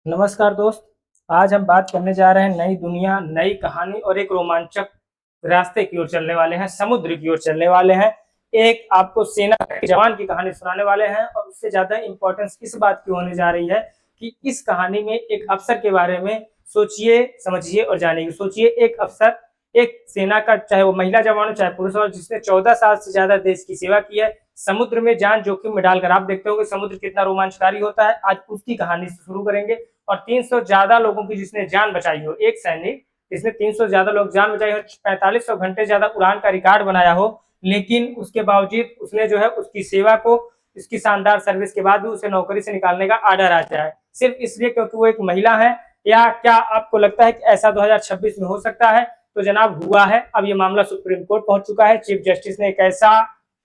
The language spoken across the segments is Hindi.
नमस्कार दोस्त। आज हम बात करने जा रहे हैं नई दुनिया, नई कहानी और एक रोमांचक रास्ते की ओर चलने वाले हैं, समुद्र की ओर चलने वाले हैं। एक आपको सेना के जवान की कहानी सुनाने वाले हैं और उससे ज़्यादा इम्पोर्टेंस इस बात की होने जा रही है कि इस कहानी में एक अफ़सर के बारे में सोचिए, समझिए और जानिए। सोचिए एक अफ़सर, एक सेना का, चाहे वो महिला जवान हो, चाहे पुरुष हो, जिसने 14 साल से ज़्यादा देश की सेवा की है, समुद्र में जान जोखिम में डालकर। आप देखते होंगे समुद्र कितना रोमांचकारी होता है। आज उसकी कहानी से शुरू करेंगे। और 300 ज्यादा लोगों की जिसने जान बचाई हो, एक सैनिक जिसने 300 ज्यादा लोग जान बचाई हो, 4500 घंटे ज्यादा उड़ान का रिकॉर्ड बनाया हो, लेकिन उसके बावजूद उसने जो है उसकी सेवा को, इसकी शानदार सर्विस के बाद भी उसे नौकरी से निकालने का आर्डर आ जाए, सिर्फ इसलिए क्योंकि वो एक महिला है। या क्या आपको लगता है कि ऐसा 2026 में हो सकता है? तो जनाब हुआ है। अब ये मामला सुप्रीम कोर्ट पहुंच चुका है। चीफ जस्टिस ने एक ऐसा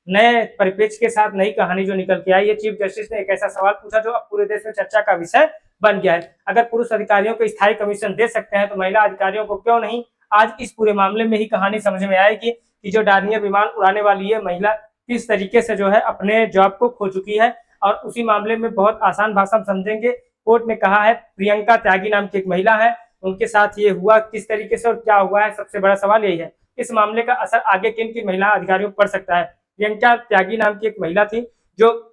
नए परिप्रेक्ष्य के साथ नई कहानी जो निकल के आई है, चीफ जस्टिस ने एक ऐसा सवाल पूछा जो अब पूरे देश में चर्चा का विषय बन गया है। अगर पुरुष अधिकारियों को स्थायी कमीशन दे सकते हैं तो महिला अधिकारियों को क्यों नहीं? आज इस पूरे मामले में ही कहानी समझ में आएगी कि जो डार्नियर विमान उड़ाने वाली है महिला किस तरीके से जो है अपने जॉब को खो चुकी है। और उसी मामले में बहुत आसान भाषा में समझेंगे। कोर्ट ने कहा है प्रियंका त्यागी नाम की एक महिला है, उनके साथ ये हुआ किस तरीके से और क्या हुआ है, सबसे बड़ा सवाल यही है। इस मामले का असर आगे किन किन महिला अधिकारियों पर पड़ सकता है? प्रियंका त्यागी नाम की एक महिला थी जो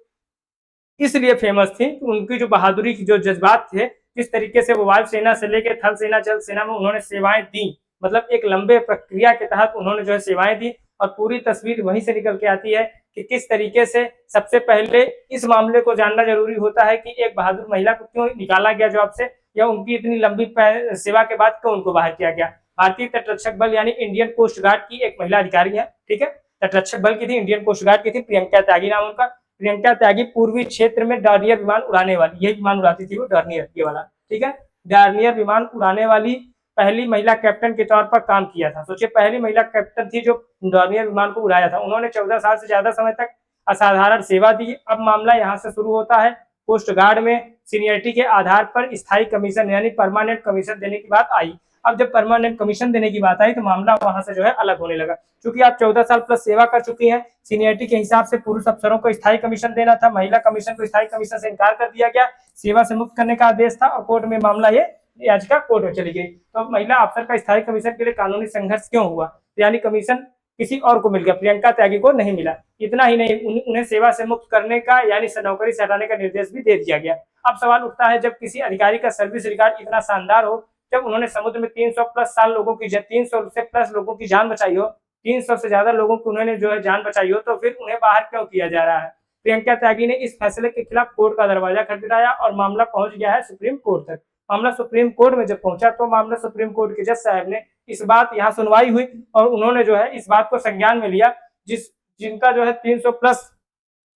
इसलिए फेमस थी, उनकी जो बहादुरी की जो जज्बात थे, किस तरीके से वो वायुसेना से लेकर थल सेना, जल सेना में उन्होंने सेवाएं दी। मतलब एक लंबे प्रक्रिया के तहत उन्होंने जो है सेवाएं दी। और पूरी तस्वीर वहीं से निकल के आती है कि किस तरीके से सबसे पहले इस मामले को जानना जरूरी होता है कि एक बहादुर महिला को क्यों निकाला गया जॉब से, या उनकी इतनी लंबी सेवा के बाद क्यों उनको बाहर किया गया। भारतीय तटरक्षक बल यानी इंडियन कोस्ट गार्ड की एक महिला अधिकारी है, ठीक है, तटरक्षक बल की थी, इंडियन कोस्ट गार्ड की थी, प्रियंका त्यागी नाम उनका। प्रियंका त्यागी पूर्वी क्षेत्र में डॉर्नियर विमान उड़ाने वाली, यही विमान उड़ाती थी वो, डॉर्नियर ये वाला, ठीक है, डॉर्नियर विमान उड़ाने वाली पहली महिला कैप्टन के तौर पर काम किया था। सोचिए पहली महिला कैप्टन थी जो डॉर्नियर विमान को उड़ाया था। उन्होंने 14 साल से ज्यादा समय तक असाधारण सेवा दी। अब मामला यहाँ से शुरू होता है। कोस्ट गार्ड में सीनियरिटी के आधार पर स्थायी कमीशन यानी परमानेंट कमीशन देने की बात आई। अब जब परमानेंट कमीशन देने की बात आई तो मामला वहां से जो है अलग होने लगा। क्योंकि आप 14 साल प्लस सेवा कर चुकी हैं, सीनियरिटी के हिसाब से पुरुष अफसरों को स्थायी कमीशन देना था, महिला कमीशन को स्थायी कमीशन से इनकार कर दिया गया, सेवा से मुक्त करने का आदेश था और कोर्ट में मामला ये याचिका कोर्ट में चली गई। तो महिला अफसर का स्थायी कमीशन के लिए कानूनी संघर्ष क्यों हुआ? यानी कमीशन किसी और को मिल गया, प्रियंका त्यागी को नहीं मिला। इतना ही नहीं, उन्हें सेवा से मुक्त करने का यानी नौकरी से हटाने का निर्देश भी दे दिया गया। अब सवाल उठता है, जब किसी अधिकारी का सर्विस रिकॉर्ड इतना शानदार हो, जब उन्होंने समुद्र में 300 प्लस साल लोगों की 300 से प्लस लोगों की जान बचाई हो, 300 से ज्यादा लोगों को उन्होंने जो है जान बचाई हो, तो फिर उन्हें बाहर क्यों किया जा रहा है? प्रियंका त्यागी ने इस फैसले के खिलाफ कोर्ट का दरवाजा खटखटाया और मामला पहुंच गया है सुप्रीम कोर्ट तक। मामला सुप्रीम कोर्ट में जब पहुंचा तो मामला सुप्रीम कोर्ट के जज साहब ने इस बात, यहाँ सुनवाई हुई और उन्होंने जो है इस बात को संज्ञान में लिया, जिनका जो है 300 प्लस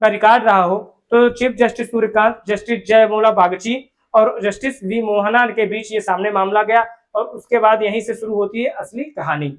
का रिकॉर्ड रहा हो। तो chief justice Surya Kant, justice Joymalya Bagchi और जस्टिस वी मोहना के बीच ये सामने मामला गया और उसके बाद यहीं से शुरू होती है असली कहानी।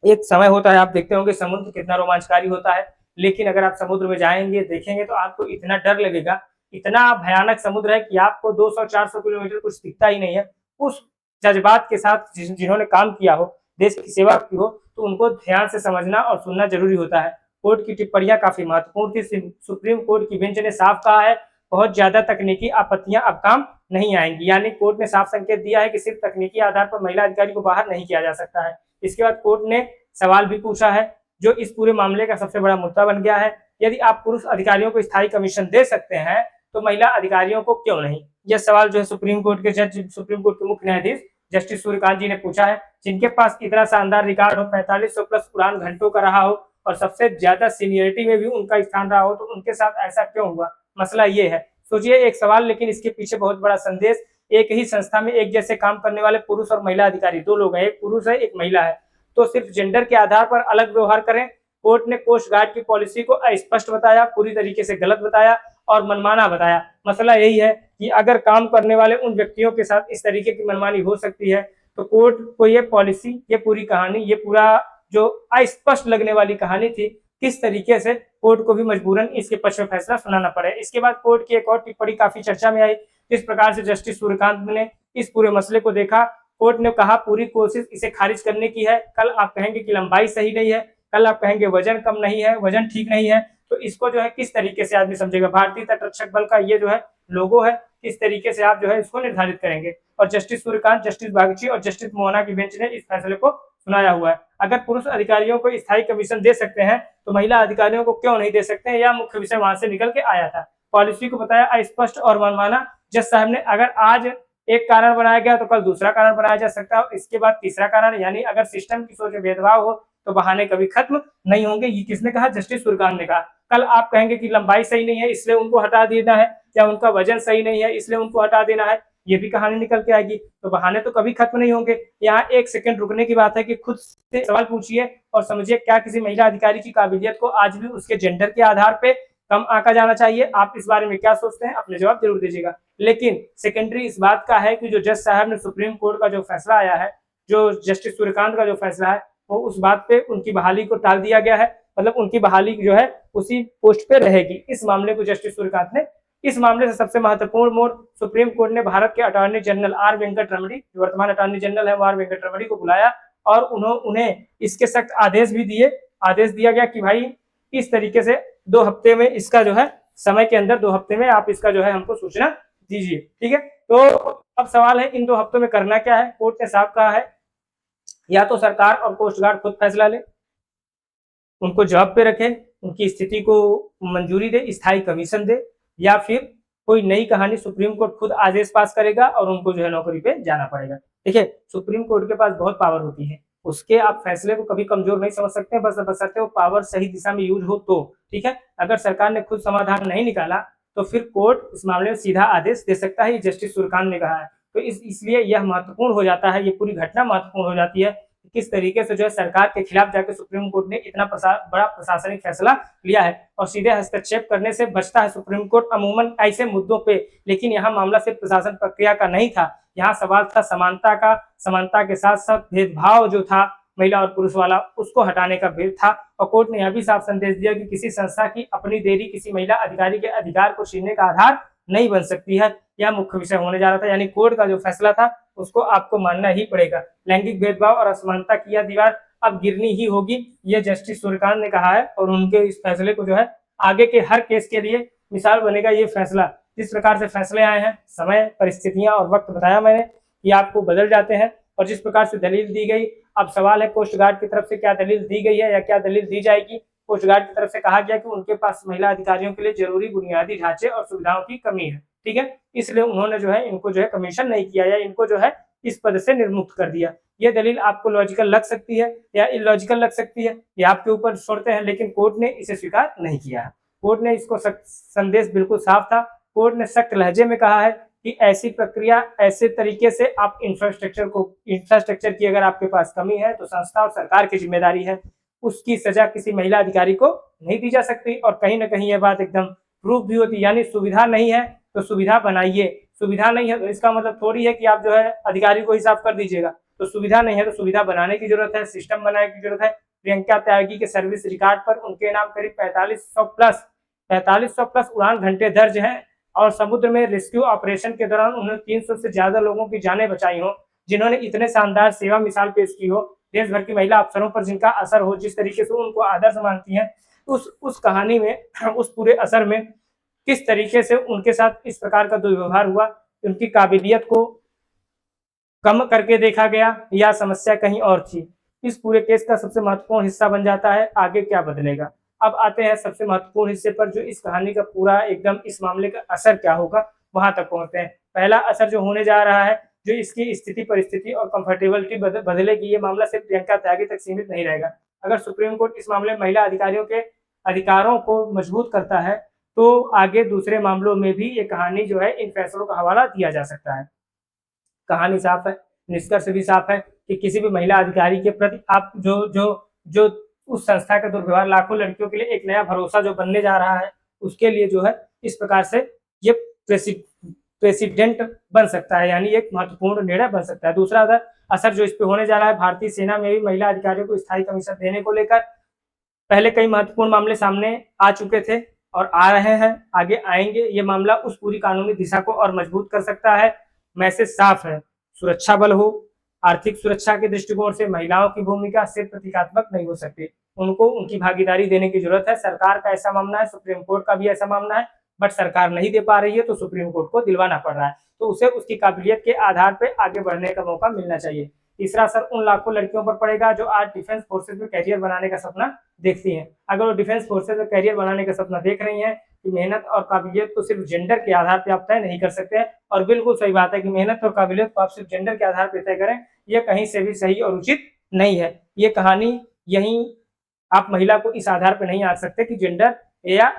एक समय होता है, आप देखते होंगे समुद्र कितना रोमांचकारी होता है, लेकिन अगर आप समुद्र में जाएंगे देखेंगे तो आपको इतना डर लगेगा, इतना भयानक समुद्र है कि आपको 200-400 किलोमीटर कुछ दिखता ही नहीं है। उस जज्बात के साथ जिन्होंने काम किया हो, देश की सेवा की हो, तो उनको ध्यान से समझना और सुनना जरूरी होता है। कोर्ट की टिप्पणियां काफी महत्वपूर्ण थी। सुप्रीम कोर्ट की बेंच ने साफ कहा है बहुत ज्यादा तकनीकी आपत्तियां अब काम नहीं आएंगी। यानी कोर्ट ने साफ संकेत दिया है कि सिर्फ तकनीकी आधार पर महिला अधिकारी को बाहर नहीं किया जा सकता है। इसके बाद कोर्ट ने सवाल भी पूछा है जो इस पूरे मामले का सबसे बड़ा मुद्दा बन गया है। यदि आप पुरुष अधिकारियों को स्थायी कमीशन दे सकते हैं तो महिला अधिकारियों को क्यों नहीं? यह सवाल जो है सुप्रीम कोर्ट के जज, सुप्रीम कोर्ट के मुख्य न्यायाधीश जस्टिस सूर्यकांत जी ने पूछा है, जिनके पास इतना शानदार रिकॉर्ड हो, 4500 प्लस उड़ान घंटों का रहा हो और सबसे ज्यादा सीनियरिटी में भी उनका स्थान रहा हो, तो उनके साथ ऐसा क्यों हुआ? मसला ये है। सोचिए एक सवाल, लेकिन इसके पीछे बहुत बड़ा संदेश। एक ही संस्था में एक जैसे काम करने वाले पुरुष और महिला अधिकारी, दो लोग हैं, एक पुरुष है एक महिला है, तो सिर्फ जेंडर के आधार पर अलग व्यवहार करें। कोर्ट ने कोस्ट गार्ड की पॉलिसी को अस्पष्ट बताया, पूरी तरीके से गलत बताया और मनमाना बताया। मसला यही है कि अगर काम करने वाले उन व्यक्तियों के साथ इस तरीके की मनमानी हो सकती है, तो कोर्ट को ये पॉलिसी, ये पूरी कहानी, ये पूरा जो अस्पष्ट लगने वाली कहानी थी, किस तरीके से कोर्ट को भी मजबूरन इसके पक्ष में फैसला सुनाना पड़े। इसके बाद कोर्ट की एक और टिप्पणी काफी चर्चा में आई। जिस प्रकार से जस्टिस सूर्यकांत ने इस पूरे मसले को देखा, कोर्ट ने कहा पूरी कोशिश इसे खारिज करने की है। कल आप कहेंगे कि लंबाई सही नहीं है, कल आप कहेंगे वजन कम नहीं है, वजन ठीक नहीं है, तो इसको जो है किस तरीके से आदमी समझेगा? भारतीय तटरक्षक बल का ये जो है लोगो है, किस तरीके से आप जो है इसको निर्धारित करेंगे। और जस्टिस सूर्यकांत, जस्टिस बागची और जस्टिस मोहना की बेंच ने इस फैसले को सुनाया हुआ है। अगर पुरुष अधिकारियों को स्थायी कमीशन दे सकते हैं तो महिला अधिकारियों को क्यों नहीं दे सकते हैं, यह मुख्य विषय वहां से निकल के आया था। पॉलिसी को बताया अस्पष्ट और मनमाना। जज साहब ने अगर आज एक कारण बनाया गया तो कल दूसरा कारण बनाया जा सकता है, इसके बाद तीसरा कारण, यानी अगर सिस्टम की सोच में भेदभाव हो तो बहाने कभी खत्म नहीं होंगे। ये किसने कहा? जस्टिस सूर्यकांत ने कहा। कल आप कहेंगे कि लंबाई सही नहीं है इसलिए उनको हटा देना है, या उनका वजन सही नहीं है इसलिए उनको हटा देना है, ये भी कहानी निकल के आएगी। तो बहाने तो कभी खत्म नहीं होंगे। यहाँ एक सेकंड रुकने की बात है कि खुद से सवाल पूछिए और समझिए, क्या किसी महिला अधिकारी की काबिलियत को आज भी उसके जेंडर के आधार पे कम आंका जाना चाहिए? आप इस बारे में क्या सोचते हैं? अपने जवाब जरूर दीजिएगा। लेकिन सेकेंडरी इस बात का है कि जो जज साहब ने सुप्रीम कोर्ट का जो फैसला आया है, जो जस्टिस सूर्यकांत का जो फैसला है, वो उस बात पे उनकी बहाली को टाल दिया गया है। मतलब उनकी बहाली जो है उसी पोस्ट पे रहेगी। इस मामले को जस्टिस सूर्यकांत ने, इस मामले से सबसे महत्वपूर्ण मोड़, सुप्रीम कोर्ट ने भारत के अटॉर्नी जनरल आर वेंकट रमणी, जो वर्तमान अटॉर्नी जनरल है वो आर वेंकट रमणी को बुलाया और उन्हें इसके सख्त आदेश भी दिए। आदेश दिया गया कि भाई इस तरीके से 2 हफ्ते में इसका जो है, समय के अंदर 2 हफ्ते में आप इसका जो है हमको सूचना दीजिए। ठीक है, तो अब सवाल है इन 2 हफ्तों में करना क्या है? कोर्ट ने साफ कहा है या तो सरकार और कोस्ट गार्ड खुद फैसला ले, उनको जॉब पे रखे, उनकी स्थिति को मंजूरी दे, स्थायी कमीशन दे, या फिर कोई नई कहानी सुप्रीम कोर्ट खुद आदेश पास करेगा और उनको जो है नौकरी पे जाना पड़ेगा। देखिए, सुप्रीम कोर्ट के पास बहुत पावर होती है, उसके आप फैसले को कभी कमजोर नहीं समझ सकते, बस बशर्ते वो पावर सही दिशा में यूज हो तो। ठीक है, अगर सरकार ने खुद समाधान नहीं निकाला तो फिर कोर्ट इस मामले में सीधा आदेश दे सकता है, ये जस्टिस सूर्यकांत ने कहा है। तो इसलिए यह महत्वपूर्ण हो जाता है, ये पूरी घटना महत्वपूर्ण हो जाती है, किस तरीके से जो है सरकार के खिलाफ जाकर सुप्रीम कोर्ट ने इतना बड़ा प्रशासनिक फैसला लिया है। और सीधे हस्तक्षेप करने से बचता है सुप्रीम कोर्ट अमूमन ऐसे मुद्दों पे, लेकिन यहाँ मामला सिर्फ प्रशासन प्रक्रिया का नहीं था, यहाँ सवाल था समानता का। समानता के साथ साथ भेदभाव जो था महिला और पुरुष वाला, उसको हटाने का भेद था। और कोर्ट ने यह भी साफ संदेश दिया कि किसी संस्था की अपनी देरी किसी महिला अधिकारी के अधिकार को छीनने का आधार नहीं बन सकती है। यह मुख्य विषय होने जा रहा था, यानी कोर्ट का जो फैसला था उसको आपको मानना ही पड़ेगा। लैंगिक भेदभाव और असमानता की यह दीवार अब गिरनी ही होगी, यह जस्टिस सूर्यकांत ने कहा है। और उनके इस फैसले को जो है आगे के हर केस के लिए मिसाल बनेगा ये फैसला। जिस प्रकार से फैसले आए हैं, समय, परिस्थितियां और वक्त बताया मैंने कि आपको बदल जाते हैं, और जिस प्रकार से दलील दी गई, अब सवाल है कोस्ट गार्ड की तरफ से क्या दलील दी गई है या क्या दलील दी जाएगी। कोस्ट गार्ड की तरफ से कहा गया कि उनके पास महिला अधिकारियों के लिए जरूरी बुनियादी ढांचे और सुविधाओं की कमी है। ठीक है, इसलिए उन्होंने जो है इनको जो है कमीशन नहीं किया या इनको जो है इस पद से निर्मुक्त कर दिया। ये दलील आपको लॉजिकल लग सकती है या इलॉजिकल लग सकती है, ये आपके ऊपर छोड़ते हैं, लेकिन कोर्ट ने इसे स्वीकार नहीं किया है। कोर्ट ने इसको संदेश बिल्कुल साफ था। कोर्ट ने सख्त लहजे में कहा है कि ऐसी प्रक्रिया, ऐसे तरीके से आप इंफ्रास्ट्रक्चर की अगर आपके पास कमी है तो संस्था और सरकार की जिम्मेदारी है, उसकी सजा किसी महिला अधिकारी को नहीं दी जा सकती। और कहीं ना कहीं यह बात एकदम प्रूफ भी होती है, यानी सुविधा नहीं है तो सुविधा बनाइए। सुविधा नहीं है तो इसका मतलब थोड़ी है कि आप जो है अधिकारी को हिसाब कर दीजिएगा, तो सुविधा नहीं है तो सुविधा बनाने की जरूरत है, सिस्टम बनाने की जरूरत है। प्रियंका त्यागी के सर्विस रिकॉर्ड पर उनके नाम करीब 4500 प्लस उड़ान घंटे दर्ज हैं, और समुद्र में रेस्क्यू ऑपरेशन के दौरान उन्होंने 300 से ज्यादा लोगों की जानें बचाई हो, जिन्होंने इतने शानदार सेवा मिसाल पेश की हो। देश भर की महिला अफसरों पर जिनका असर हो, जिस तरीके से उनको आदर्श मानती हैं, उस कहानी में, उस पूरे असर में किस तरीके से उनके साथ इस प्रकार का दुर्व्यवहार हुआ, उनकी काबिलियत को कम करके देखा गया या समस्या कहीं और थी, इस पूरे केस का सबसे महत्वपूर्ण हिस्सा बन जाता है आगे क्या बदलेगा। अब आते हैं सबसे महत्वपूर्ण हिस्से पर, जो इस कहानी का पूरा एकदम इस मामले का असर क्या होगा, वहां तक पहुंचते हैं। पहला असर जो होने जा रहा है, जो इसकी स्थिति, परिस्थिति और कंफर्टेबिलिटी बदलेगी, ये मामला सिर्फ प्रियंका त्यागी तक सीमित नहीं रहेगा। अगर सुप्रीम कोर्ट इस मामले में महिला अधिकारियों के अधिकारों को मजबूत करता है तो आगे दूसरे मामलों में भी ये कहानी जो है, इन फैसलों का हवाला दिया जा सकता है। कहानी साफ है, निष्कर्ष भी साफ है कि किसी भी महिला अधिकारी के प्रति आप जो उस संस्था का दुर्व्यवहार लाखों लड़कियों के लिए एक नया भरोसा जो बनने जा रहा है, उसके लिए जो है इस प्रकार से ये प्रेसिडेंट बन सकता है, यानी एक महत्वपूर्ण निर्णय बन सकता है। दूसरा असर जो इस पे होने जा रहा है, भारतीय सेना में भी महिला अधिकारियों को स्थायी कमीशन देने को लेकर पहले कई महत्वपूर्ण मामले सामने आ चुके थे और आ रहे हैं, आगे आएंगे। ये मामला उस पूरी कानूनी दिशा को और मजबूत कर सकता है। मैसेज साफ है, सुरक्षा बल हो, आर्थिक सुरक्षा के दृष्टिकोण से महिलाओं की भूमिका सिर्फ प्रतीकात्मक नहीं हो सकती, उनको उनकी भागीदारी देने की जरूरत है। सरकार का ऐसा मानना है, सुप्रीम कोर्ट का भी ऐसा मानना है, बट सरकार नहीं दे पा रही है तो सुप्रीम कोर्ट को दिलवाना पड़ रहा है, तो उसे उसकी काबिलियत के आधार पर आगे बढ़ने का मौका मिलना चाहिए। तीसरा असर उन लाखों लड़कियों पर पड़ेगा जो आज डिफेंस फोर्सेज में कैरियर बनाने का सपना देखती हैं। अगर वो डिफेंस फोर्सेज में कैरियर बनाने का सपना देख रही हैं कि मेहनत और काबिलियत को सिर्फ जेंडर के आधार पर आप तय नहीं कर सकते, और बिल्कुल सही बात है कि मेहनत और काबिलियत को आप सिर्फ जेंडर के आधार पर तय करें, यह कहीं से भी सही और उचित नहीं है। ये कहानी यहीं आप महिला को इस आधार पर नहीं आ सकते कि जेंडर या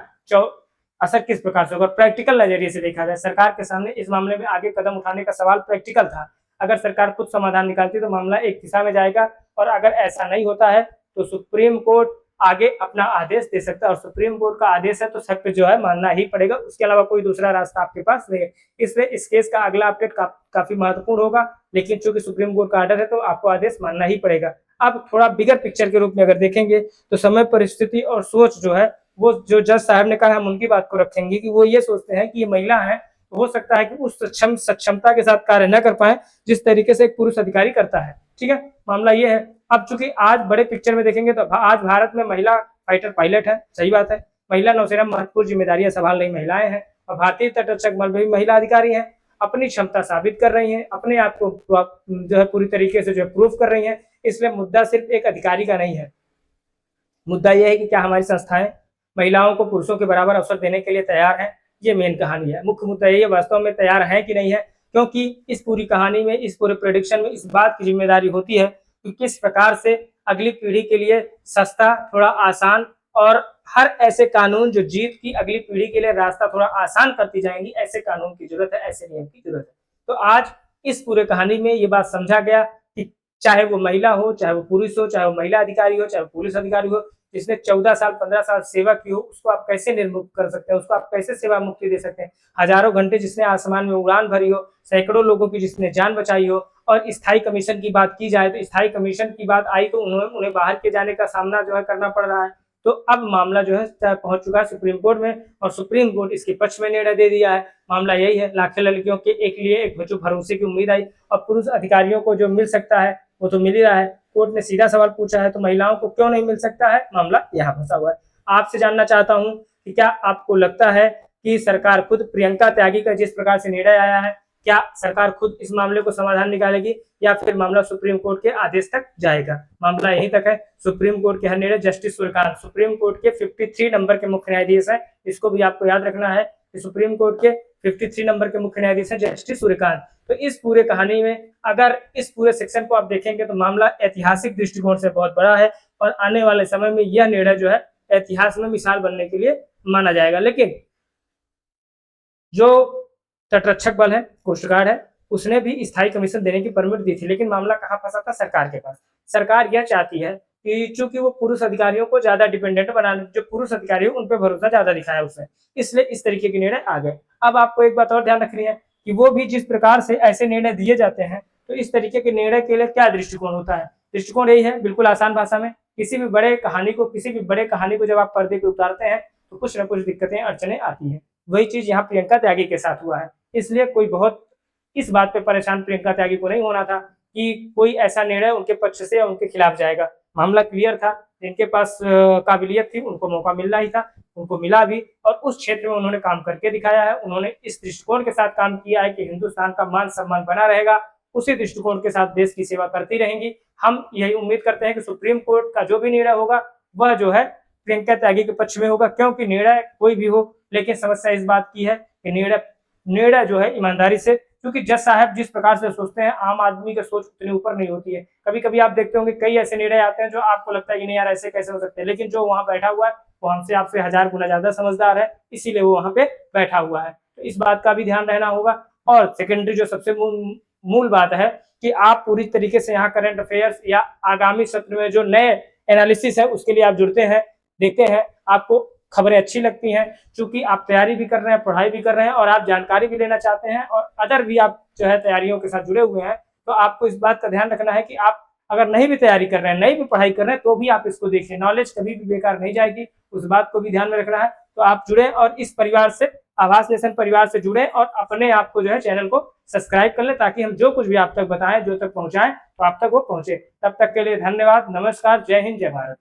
असर किस प्रकार से होगा। प्रैक्टिकल नजरिए से देखा जाए, सरकार के सामने इस मामले में आगे कदम उठाने का सवाल प्रैक्टिकल था। अगर सरकार खुद समाधान निकालती तो मामला एक दिशा में जाएगा, और अगर ऐसा नहीं होता है तो सुप्रीम कोर्ट आगे अपना आदेश दे सकता है, और सुप्रीम कोर्ट का आदेश है तो सख्त जो है मानना ही पड़ेगा, उसके अलावा कोई दूसरा रास्ता आपके पास नहीं है। इसलिए इस केस का अगला अपडेट काफी महत्वपूर्ण होगा, लेकिन चूंकि सुप्रीम कोर्ट का आर्डर है तो आपको आदेश मानना ही पड़ेगा। अब थोड़ा बिगर पिक्चर के रूप में अगर देखेंगे तो समय, परिस्थिति और सोच जो है, वो जो जज साहब ने कहा हम उनकी बात को रखेंगे कि वो ये सोचते हैं कि ये महिला है, तो हो सकता है कि उस सक्षमता के साथ कार्य न कर पाए जिस तरीके से एक पुरुष अधिकारी करता है। ठीक है, मामला ये है। अब चूंकि आज बड़े पिक्चर में देखेंगे तो आज भारत में महिला फाइटर पायलट है, सही बात है। महिला नौसेना महत्वपूर्ण जिम्मेदारियां संभाल रही महिलाएं हैं, और भारतीय तटरक्षक बल में भी महिला अधिकारी हैं, अपनी क्षमता साबित कर रही हैं, अपने आप को जो है पूरी तरीके से जो है प्रूफ कर रही हैं। इसलिए मुद्दा सिर्फ एक अधिकारी का नहीं है, मुद्दा यह है कि क्या हमारी संस्थाएं महिलाओं को पुरुषों के बराबर अवसर देने के लिए तैयार हैं। ये मेन कहानी है। मुख्य मुद्दा ये वास्तव में तैयार है कि नहीं है, क्योंकि इस पूरी कहानी में, इस पूरे प्रेडिक्शन में इस बात की जिम्मेदारी होती है कि किस प्रकार से अगली पीढ़ी के लिए सस्ता, थोड़ा आसान, और हर ऐसे कानून जो जीत की अगली पीढ़ी के लिए रास्ता थोड़ा आसान करती जाएंगी, ऐसे कानून की जरूरत है, ऐसे नियम की जरूरत है। तो आज इस पूरे कहानी में ये बात समझा गया कि चाहे वो महिला हो, चाहे वो पुरुष हो, चाहे वो महिला अधिकारी हो, चाहे वो पुलिस अधिकारी हो, जिसने 14 साल 15 साल सेवा की हो, उसको आप कैसे निर्मुक्त कर सकते हैं, उसको आप कैसे सेवा मुक्ति दे सकते हैं। हजारों घंटे जिसने आसमान में उड़ान भरी हो, सैकड़ों लोगों की जिसने जान बचाई हो। और स्थायी कमीशन की बात की जाए तो स्थायी कमीशन की बात आई तो उन्हें बाहर के जाने का सामना जो है करना पड़ रहा है। तो अब मामला जो है पहुंच चुका है सुप्रीम कोर्ट में, और सुप्रीम कोर्ट इसके पक्ष में निर्णय दे दिया है। मामला यही है, लाखों लड़कियों के एक लिए एक भरोसे की उम्मीद आई, और पुरुष अधिकारियों को जो मिल सकता है वो तो मिल ही रहा है। कोर्ट ने सीधा सवाल पूछा है तो महिलाओं को क्यों नहीं मिल सकता है, मामला यहाँ फंसा हुआ है। आपसे जानना चाहता हूँ कि क्या आपको लगता है कि सरकार खुद प्रियंका त्यागी का जिस प्रकार से निर्णय आया है, क्या सरकार खुद इस मामले को समाधान निकालेगी, या फिर मामला सुप्रीम कोर्ट के आदेश तक जाएगा? मामला यहीं तक है। सुप्रीम कोर्ट के हर निर्णय जस्टिस सूर्यकांत, सुप्रीम कोर्ट के 53 नंबर के मुख्य न्यायाधीश है, इसको भी आपको याद रखना है कि सुप्रीम कोर्ट के 53 नंबर के मुख्य न्यायाधीश है जस्टिस सूर्यकांत। तो इस पूरे कहानी में अगर इस पूरे सेक्शन को आप देखेंगे तो मामला ऐतिहासिक दृष्टिकोण से बहुत बड़ा है, और आने वाले समय में यह निर्णय जो है इतिहास में मिसाल बनने के लिए माना जाएगा। लेकिन जो तटरक्षक बल है, कोस्ट गार्ड है, उसने भी स्थायी कमीशन देने की परमिट दी थी, लेकिन मामला कहाँ फंसा था? सरकार के पास। सरकार यह चाहती है कि चूंकि वो पुरुष अधिकारियों को ज्यादा डिपेंडेंट बनाने, जो पुरुष अधिकारी हो उन पर भरोसा ज्यादा दिखाया उसने, इसलिए इस तरीके के निर्णय आ गए। अब आपको एक बात और ध्यान रखनी है कि वो भी जिस प्रकार से ऐसे निर्णय दिए जाते हैं, तो इस तरीके के निर्णय के लिए क्या दृष्टिकोण होता है? दृष्टिकोण यही है, बिल्कुल आसान भाषा में, किसी भी बड़े कहानी को जब आप पर्दे पे उतारते हैं तो कुछ न कुछ दिक्कतें, अड़चने आती हैं। वही चीज यहाँ प्रियंका त्यागी के साथ हुआ है। इसलिए कोई बहुत इस बात पे परेशान प्रियंका त्यागी को नहीं होना था कि कोई ऐसा निर्णय उनके पक्ष से या उनके खिलाफ जाएगा। मामला क्लियर था, जिनके पास काबिलियत थी उनको मौका मिलना ही था, उनको मिला भी, और उस क्षेत्र में उन्होंने काम करके दिखाया है। उन्होंने इस दृष्टिकोण के साथ काम किया है कि हिंदुस्तान का मान सम्मान बना रहेगा, उसी दृष्टिकोण के साथ देश की सेवा करती रहेंगी। हम यही उम्मीद करते हैं कि सुप्रीम कोर्ट का जो भी निर्णय होगा वह जो है प्रियंका त्यागी के पक्ष में होगा, क्योंकि निर्णय कोई भी हो, लेकिन समस्या इस बात की है कि निर्णय जो है ईमानदारी से, क्योंकि जज साहब जिस प्रकार से सोचते हैं आम आदमी की सोच उतनी ऊपर नहीं होती है। कभी कभी आप देखते होंगे कई ऐसे निर्णय आते हैं जो आपको लगता है कि नहीं यार ऐसे कैसे हो सकते हैं, लेकिन जो वहां बैठा हुआ है वो हमसे आपसे 1000 गुना ज्यादा समझदार है, इसीलिए वो वहां पे बैठा हुआ है। तो इस बात का भी ध्यान रहना होगा। और सेकेंडरी जो सबसे मूल बात है कि आप पूरी तरीके से यहाँ करंट अफेयर्स या आगामी सत्र में जो नए एनालिसिस है उसके लिए आप जुड़ते हैं, देखते हैं, आपको खबरें अच्छी लगती हैं, क्योंकि आप तैयारी भी कर रहे हैं, पढ़ाई भी कर रहे हैं, और आप जानकारी भी लेना चाहते हैं, और अदर भी आप जो है तैयारियों के साथ जुड़े हुए हैं, तो आपको इस बात का ध्यान रखना है कि आप अगर नहीं भी तैयारी कर रहे हैं, नहीं भी पढ़ाई कर रहे हैं, तो भी आप इसको देखिए। नॉलेज कभी भी बेकार नहीं जाएगी, उस बात को भी ध्यान में रखना है। तो आप जुड़े और इस परिवार से, आभास लेसन परिवार से जुड़े, और अपने आप को जो है चैनल को सब्सक्राइब कर ले, ताकि हम जो कुछ भी आप तक बताएं, जो तक पहुंचाएं, तो आप तक वो पहुंचे। तब तक के लिए धन्यवाद, नमस्कार, जय हिंद, जय भारत।